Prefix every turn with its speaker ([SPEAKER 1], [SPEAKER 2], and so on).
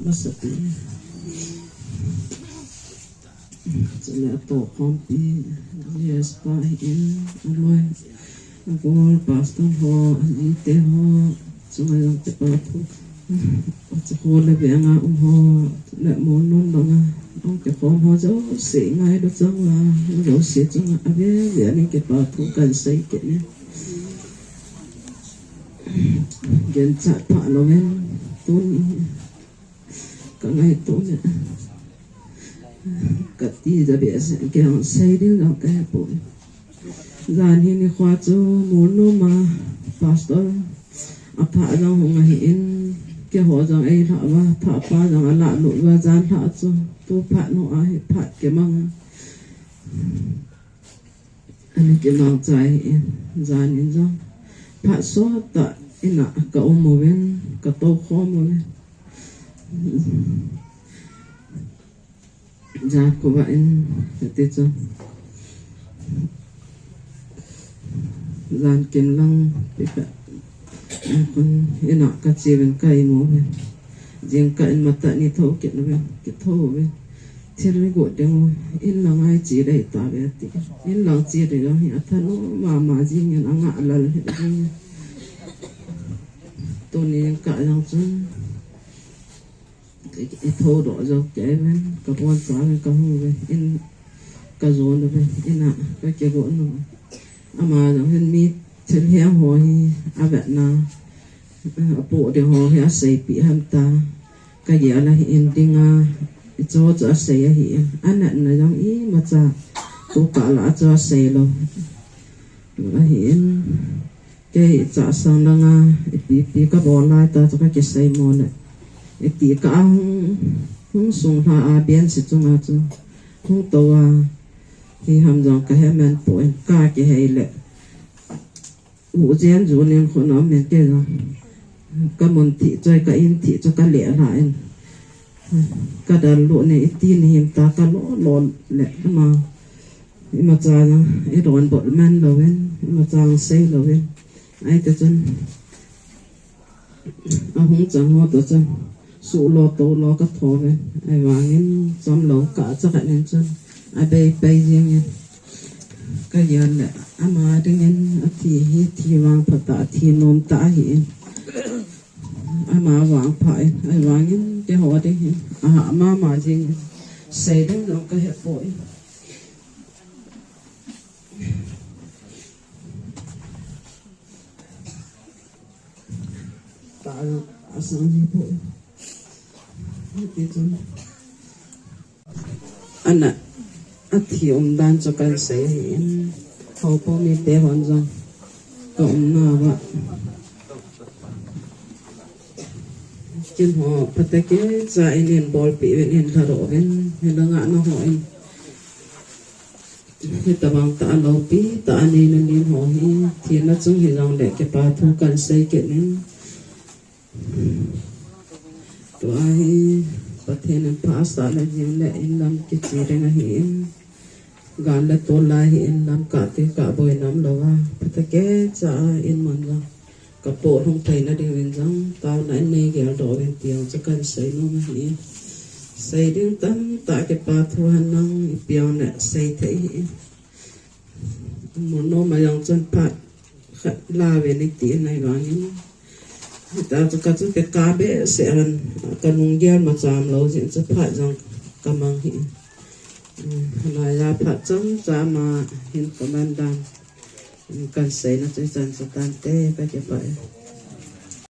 [SPEAKER 1] masati Jala to kompi yes pa in aloy Agol pastor ho ite ho sungai te pa thu At ho le be nga ho le mo non dong ông ke khom ho jo se ngai do chang la jo se chang ave ve ni ke pa thu kan sai ke ne gen chat pa lo men tun ka ngai to ne ka ti da be se ke on sai din lo ka po zan hi ni khwa chu mo no ma pastor apa jang ho ngai in ke ho jang ai la wa tha pa jang la lo wa jan tha chu tu pha no a he pha ke mang ani ke mang chai zan in jang pha so ta ina ka o mo ven ka to kho mo ven ja ko ba in te chu zan kem lang pe ka kun ina ka chi ven kai mo ven jeng ka in mata ni tho ke no ven ke tho ven thir ni go deng in lang ai chi dai ta ve ti in lang chi dai lo hi athano ma jing yan anga lal he to ni ka lang chun cái thô đó rồi cái bên cái quan sát cái hồ bên in cái rốn bên in à cái cái gỗ nó mà giống như mi trên heo hồi à vậy na bộ để hồ heo xây bị ham ta cái gì là in đinh à cho xây hiện anh này là giống ý mà cha cố cả là cho xây luôn là hiện cái cha sang đang à bị cái bộ lại ta cho cái xây mòn này tí cả không sung ha biến sự chung à chung không tàu à thì hàm rằng cái hệ men bội cả cái hệ lệ vụ gen dù nên khó nói men cái rồi cái môn thị chơi cái in thị cho cái lệ lại cái đàn lụa này tin hiện ta cái lỗ lệ mà cha nó cái đòn bội men rồi bên mà cha xây rồi bên ai cái chân không chẳng hoa tổ chân số lo tô lo các thổ về ai vàng em xóm lẩu cả chắc là nên chân ai bay riêng nha cái giờ là ama đương nhiên thì vàng phật tạ thì nôm tạ hiện ama vàng phải ai vàng em cái họ đấy mà riêng xây đến nó cái hệ bội tạ sang gì bội anh ạ thì ông đang cho cái sẽ hiện hầu po mi tế hoàn rồi cộng nào vậy trên họ bắt tay cái giải liền bol bị bên hiện thở độ bên hiện đang ngã nó hỏi thì ta bằng ta lâu bí ta nên liên họ thì nó chúng thì rằng để cái bà thu cần xây kiện nên tụi ai có thể nên pass là những lệ làm cái gì đây là hiện gan là tôi là hiện làm cả buổi năm đầu à phải cái trả in mình ra cả bộ không thấy nó đều bên trong tao nãy nay kéo đổ bên tiền cho cần xây nó mà hiện xây đến tấm tại cái bà thu hành năng biểu này xây thấy hiện một nó mà dòng chân pat la về cái tiền này vào những ta cho các cái cá bé sẽ là cái nông dân mà làm lâu diễn sẽ phải rằng cầm bằng hiện lại là phải chống ra mà hiện có ban đàn cần xây nó sẽ dần sẽ tan tê cái vậy